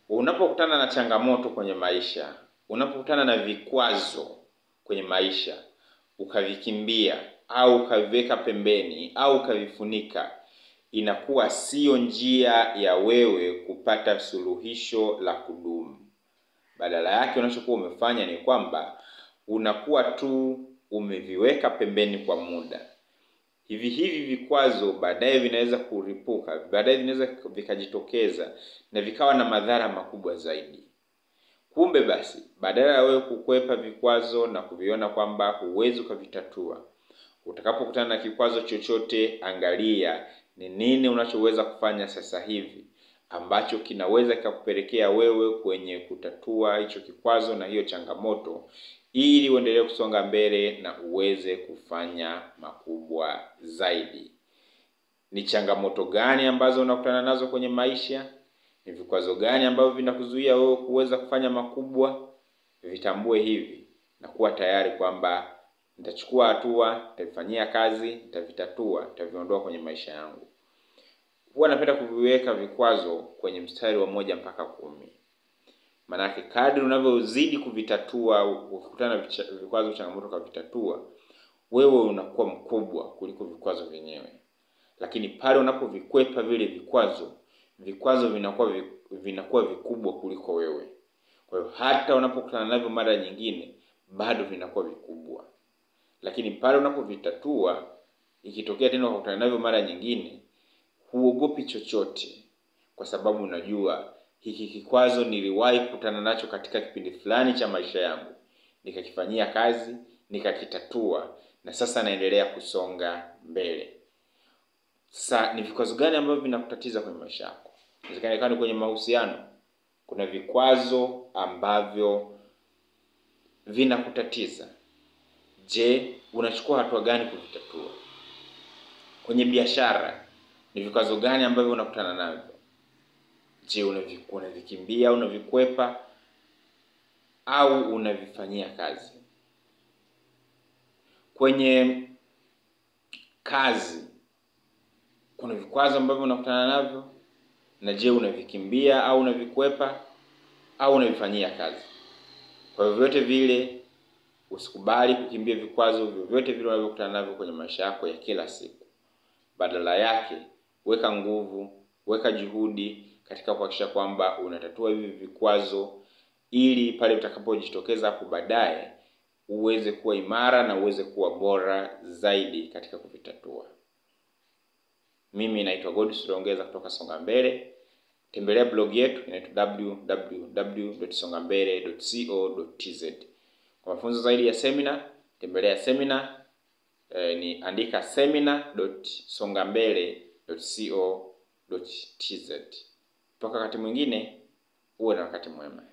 Unapokutana na changamoto kwenye maisha, unapokutana na vikwazo kwenye maisha, ukavikimbia au ukaviweka pembeni au ukavifunika, inakuwa sio njia ya wewe kupata suluhisho la kudumu. Badala yake unachokuwa umefanya ni kwamba unakuwa tu umeviweka pembeni kwa muda. Hivi vikwazo baadaye vinaweza kuripuka, baadaye vinaweza vikajitokeza na vikawa na madhara makubwa zaidi. Kumbe basi, badala ya wewe kukwepa vikwazo na kuviona kwamba huwezi kuvitatua, utakapokutana na kikwazo chochote, angalia ni nini unachoweza kufanya sasa hivi ambacho kinaweza kikakupelekea wewe kwenye kutatua hicho kikwazo na hiyo changamoto, ili uendelee kusonga mbele na uweze kufanya makubwa zaidi. Ni changamoto gani ambazo unakutana nazo kwenye maisha? Ni vikwazo gani ambavyo vinakuzuia wewe kuweza kufanya makubwa? Vitambue hivi na kuwa tayari kwamba nitachukua hatua, nitavifanyia kazi, nitavitatua, nitaviondoa kwenye maisha yangu. Huwa napenda kuviweka vikwazo kwenye mstari wa 1 mpaka 10. Maana kadri unavyozidi kuvitatua, ukikutana na vikwazo, changamoto kuvitatua, wewe unakuwa mkubwa kuliko vikwazo vyenyewe. Lakini pale unapovikwepa vile vikwazo vinakuwa vikubwa kuliko wewe. Kwa hiyo hata unapokutana navyo mara nyingine bado vinakuwa vikubwa. Lakini pale unapovitatua, ikitokea tena ukakutana navyo mara nyingine, huogopi chochote, kwa sababu unajua hiki kikwazo niliwahi kukutana nacho katika kipindi fulani cha maisha yangu, nikakifanyia kazi, nikakitatua, na sasa naendelea kusonga mbele. Sasa ni vikwazo gani ambavyo vinakutatiza kwenye maisha yako? Inawezekana kwenye mahusiano kuna vikwazo ambavyo vinakutatiza. Je, unachukua hatua gani kuvitatua? Kwenye biashara ni vikwazo gani ambavyo unakutana navyo? Je, unavikimbia, unavikwepa au unavifanyia kazi? Kwenye kazi kuna vikwazo ambavyo unakutana navyo, na je, unavikimbia au unavikwepa au unavifanyia kazi? Kwa vyovyote vile usikubali kukimbia vikwazo vyovyote vile unavyokutana navyo kwenye maisha yako ya kila siku. Badala yake, weka nguvu, weka juhudi katika kuhakikisha kwamba unatatua hivi vikwazo, ili pale utakapojitokeza hapo baadaye uweze kuwa imara na uweze kuwa bora zaidi katika kuvitatua. Mimi naitwa Godfrey Rwaongeza kutoka Songa Mbele. Tembelea blog yetu inaitwa www.songambele.co.tz. Kwa mafunzo zaidi ya seminar, tembelea seminar ni andika seminar.songambele.co.tz. Mpaka wakati mwingine, uwe na wakati mwema.